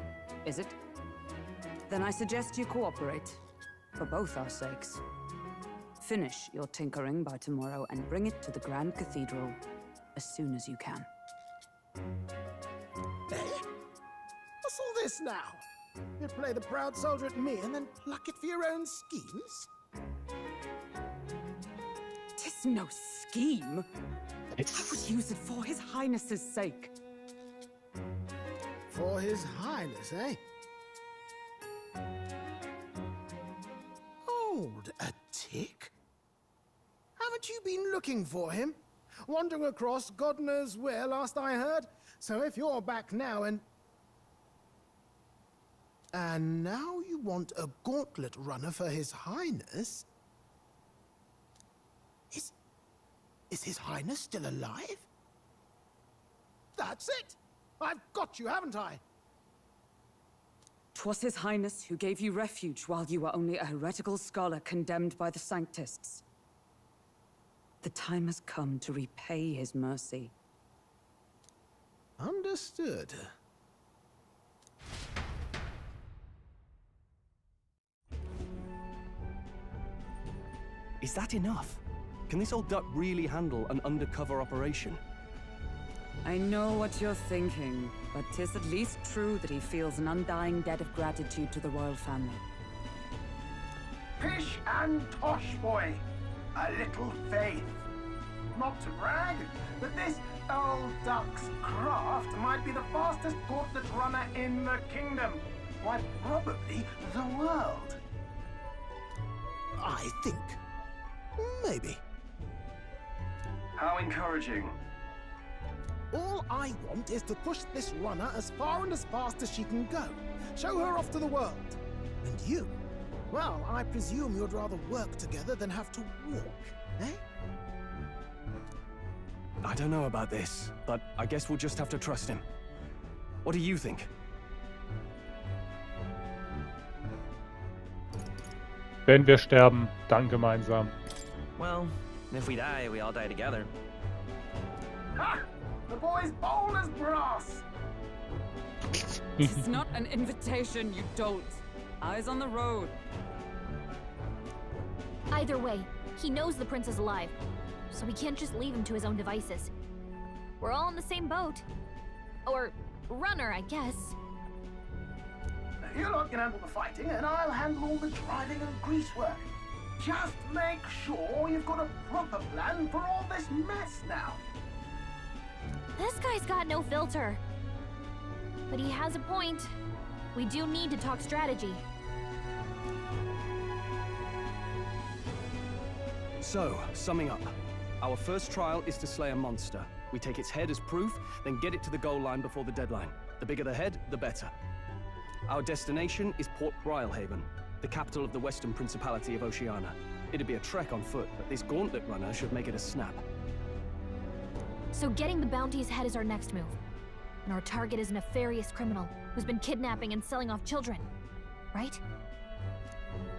Speaker 6: is it? Then I suggest you cooperate, for both our sakes. Finish your tinkering by tomorrow and bring it to the Grand Cathedral as soon as you can.
Speaker 10: What's all this now? You play the proud soldier at me and then pluck it for your own schemes?
Speaker 6: 'Tis no scheme. I would use it for His Highness's sake.
Speaker 10: For His Highness, eh? Hold a tick. Haven't you been looking for him? Wandering across God knows where last I heard? So if you're back now and now you want a gauntlet runner for His Highness? Is His Highness still alive? That's it! I've got you, haven't I?
Speaker 6: 'Twas His Highness who gave you refuge while you were only a heretical scholar condemned by the Sanctists. The time has come to repay His mercy.
Speaker 10: Understood.
Speaker 11: Is that enough? Can this old duck really handle an undercover operation?
Speaker 6: I know what you're thinking, but 'tis at least true that he feels an undying debt of gratitude to the royal family.
Speaker 12: Pish and tosh, boy. A little faith. Not to brag, but this old duck's craft might be the fastest gauntlet runner in the kingdom. why, probably the world.
Speaker 10: I think. Maybe.
Speaker 9: How encouraging.
Speaker 10: All I want is to push this runner as far and as fast as she can go. Show her off to the world. And you? Well, I presume you'd rather work together than have to walk, eh?
Speaker 11: I don't know about this, but I guess we'll just have to trust him. What do you think?
Speaker 1: Wenn wir sterben, dann gemeinsam.
Speaker 2: Well, if we die, we all die together.
Speaker 12: Ha! The boy's bold as brass.
Speaker 6: It's not an invitation, you dolt. Eyes on the road.
Speaker 4: Either way, he knows the prince is alive, so we can't just leave him to his own devices. We're all in the same boat. Or runner, I guess.
Speaker 12: You lot can handle the fighting, and I'll handle all the driving and grease work. Just make sure you've got a proper plan for all this mess now.
Speaker 4: This guy's got no filter. But he has a point. We do need to talk strategy.
Speaker 11: So, summing up. Our first trial is to slay a monster. We take its head as proof, then get it to the goal line before the deadline. The bigger the head, the better. Our destination is Port Brilehaven, the capital of the Western Principality of Oceania. It'd be a trek on foot, but this gauntlet runner should make it a snap.
Speaker 4: So getting the bounty's head is our next move. And our target is a nefarious criminal who's been kidnapping and selling off children. Right?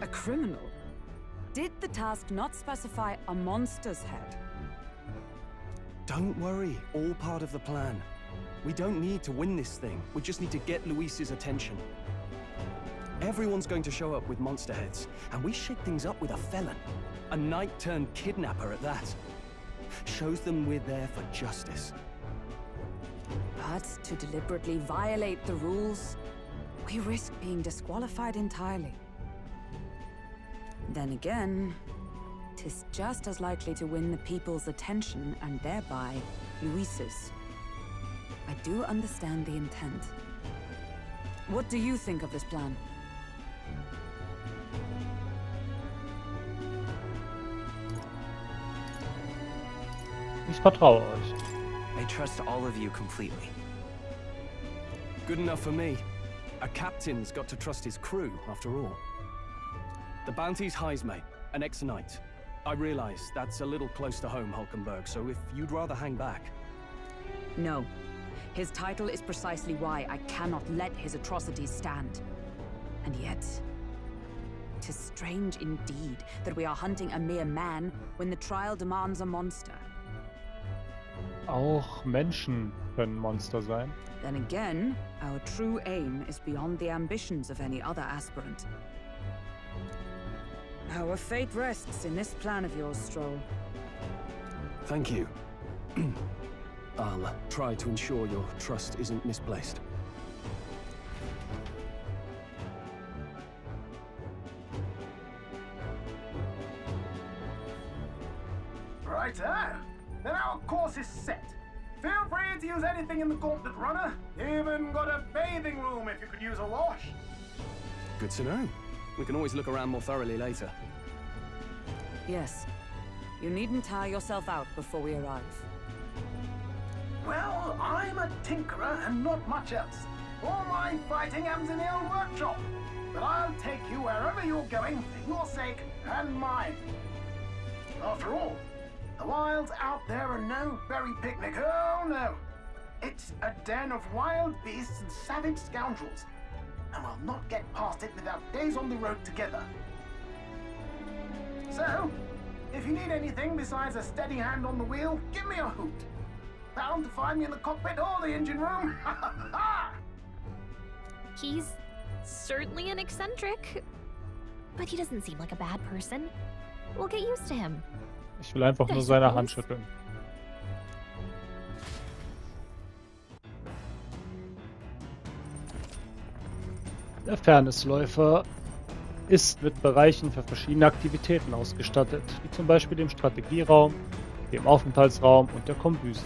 Speaker 6: A criminal? Did the task not specify a monster's head?
Speaker 11: Don't worry, all part of the plan. We don't need to win this thing, we just need to get Luis's attention. Everyone's going to show up with monster heads, and we shake things up with a felon. A knight-turned-kidnapper at that. Shows them we're there for justice.
Speaker 6: But to deliberately violate the rules, we risk being disqualified entirely. Then again, 'tis just as likely to win the people's attention and thereby Luis's. I do understand the intent. What do you think of this plan?
Speaker 1: Ich vertraue euch.
Speaker 2: I trust all of you completely.
Speaker 11: Good enough for me. A captain's got to trust his crew, after all. The bounty's Heismay, an ex-knight. I realize that's a little close to home, Hulkenberg, so if you'd rather hang back...
Speaker 6: No. His title is precisely why I cannot let his atrocities stand. And yet... 'tis strange indeed that we are hunting a mere man when the trial demands a monster.
Speaker 1: Auch Menschen können Monster sein.
Speaker 6: Then again, our true aim is beyond the ambitions of any other aspirant. Our fate rests in this plan of yours, Stroll.
Speaker 11: Thank you. I'll try to ensure your trust isn't misplaced.
Speaker 12: Righto. Then our course is set. Feel free to use anything in the gauntlet runner. Even got a bathing room if you could use a wash.
Speaker 11: Good to know. We can always look around more thoroughly later.
Speaker 6: Yes. You needn't tire yourself out before we arrive.
Speaker 12: Well, I'm a tinkerer and not much else. All my fighting happens in the old workshop. But I'll take you wherever you're going for your sake and mine. After all, the wilds out there are no berry picnic. Oh no! It's a den of wild beasts and savage scoundrels. And we'll not get past it without days on the road together. So, if you need anything besides a steady hand on the wheel, give me a hoot. Bound to find me in the cockpit or the engine room.
Speaker 4: He's certainly an eccentric, but he doesn't seem like a bad person. We'll get used to him.
Speaker 1: Ich will einfach nur seine Hand schütteln. Der Fairnessläufer ist mit Bereichen für verschiedene Aktivitäten ausgestattet, wie zum Beispiel dem Strategieraum, dem Aufenthaltsraum und der Kombüse.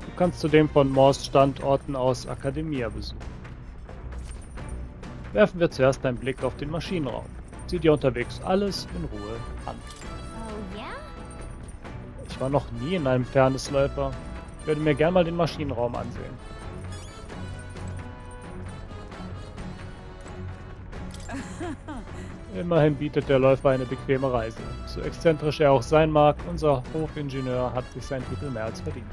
Speaker 1: Du kannst zudem von Mors Standorten aus Akademia besuchen. Werfen wir zuerst einen Blick auf den Maschinenraum. Sieh dir unterwegs alles in Ruhe an.
Speaker 4: Oh ja?
Speaker 1: Ich war noch nie in einem Fairnessläufer. Ich würde mir gern mal den Maschinenraum ansehen. Immerhin bietet der Läufer eine bequeme Reise. So exzentrisch er auch sein mag, unser Hofingenieur hat sich seinen Titel mehr als verdient.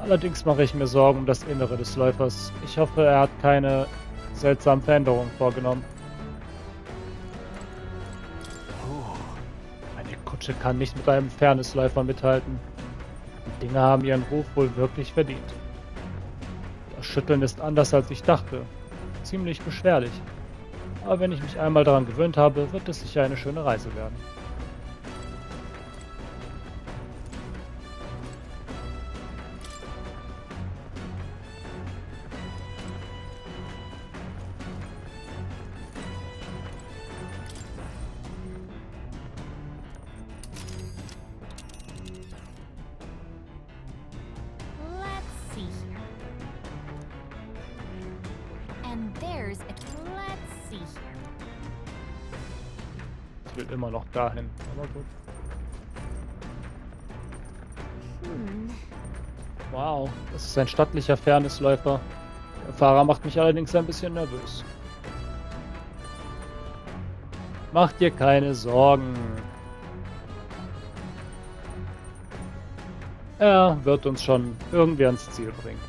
Speaker 1: Allerdings mache ich mir Sorgen um das Innere des Läufers. Ich hoffe, er hat keine seltsamen Veränderungen vorgenommen. Eine Kutsche kann nicht mit einem Fairnessläufer mithalten. Die Dinge haben ihren Ruf wohl wirklich verdient. Das Schütteln ist anders als ich dachte. Ziemlich beschwerlich. Aber wenn ich mich einmal daran gewöhnt habe, wird es sicher eine schöne Reise werden.
Speaker 4: Let's see here. And there's a... Let's see here.
Speaker 1: Ich will immer noch dahin, aber gut. Wow, das ist ein stattlicher Fairnessläufer. Der Fahrer macht mich allerdings ein bisschen nervös. Mach dir keine Sorgen. Er wird uns schon irgendwie ans Ziel bringen.